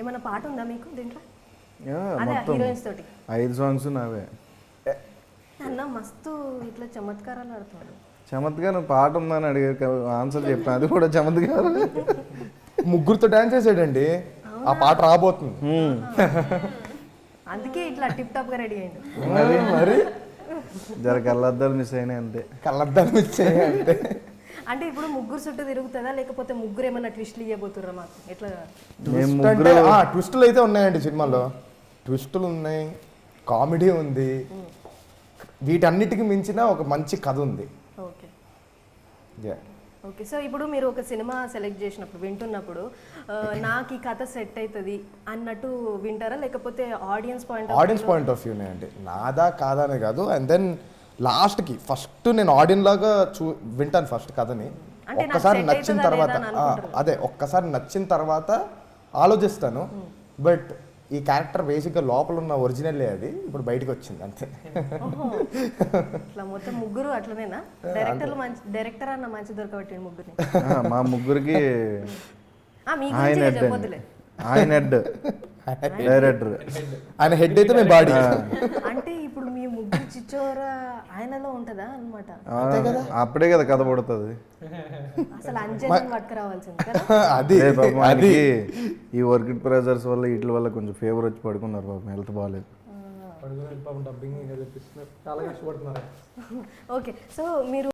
ఏమైనా పాట ఉందా మీకు దీంట్లో? అదే మొత్తం హీరోయిన్స్ తోటి 5 సాంగ్స్ నావే. అన్న మస్తు ఇట్లా చమత్కారాలు ఆడుతున్నాడు. చమత్కారం పాట ఉందని అడిగారు, ఆన్సర్ చెప్పాను. అది కూడా చమత్కారం. ముగ్గురితో డాన్స్ చేసాడండి. ఆ పాట రాబోతుంది. అందుకే ఇట్లా టిప్ టాప్ గా రెడీ అయ్యిండు. మరి జర కళ్ళద్దాలు మిస్ అయినాయి అంతే. కళ్ళద్దాలు ఇచ్చేయంటే అంటే ఇప్పుడు ముగ్గురు చుట్టూ తిరుగుతుందా, లేకపోతే ముగ్గురు ఏమన్నా ట్విస్ట్లు ఇవ్వబోతుర్రా మాకు ఎట్లా? ట్విస్టులు అయితే ఉన్నాయండి సినిమాలో. ట్విస్టులు ఉన్నాయి, కామెడీ ఉంది, వీటన్నిటికి మించిన ఒక మంచి కథ ఉంది. Okay okay. సో ఇప్పుడు మీరు ఒక సినిమా సెలెక్ట్ చేసినప్పుడు, వింటున్నప్పుడు నాకు ఈ కథ సెట్ అవుతుంది అన్నట్టు వింటారా, లేకపోతే ఆడియన్స్ పాయింట్ ఆఫ్ వ్యూనే అండి. నాదా కాదా అనే కాదు. అండ్ దెన్ లాస్ట్కి ఫస్ట్ నేను ఆడియన్ లాగా వింటాను ఫస్ట్ కథని. ఒక్కసారి నచ్చిన తర్వాత ఒక్కసారి నచ్చిన తర్వాత ఆలోచిస్తాను. బట్ ఈ క్యారెక్టర్ బేసిక్గా లోపల ఉన్న ఒరిజినల్లే, అది ఇప్పుడు బయటకు వచ్చింది అంతే. ఇట్లా మొత్తం ముగ్గురు అట్లనేనా? డైరెక్టర్ అన్న మంచి దొరకబట్టిండు ముగ్గురిని. మా ముగ్గురికి ఆయన హెడ్, డైరెక్టర్ ఆయన హెడ్ అయితే మేము బాడీ. అంటే ఇప్పుడు మీ ముగ్గురు చిచ్చోరా ఆయనలో ఉంటదా అన్నమాట? అప్పుడే కదా కథ పడుతుంది. అసలు అంజలిని పట్టుకురావాల్సింది కదా. అది ఈ వర్క్ ప్రెజర్స్ వల్ల వీటి వల్ల కొంచెం ఫేవర్ వచ్చి పడుకున్నారు. పాపం హెల్త్ బాగాలేదు. ఓకే. సో మీరు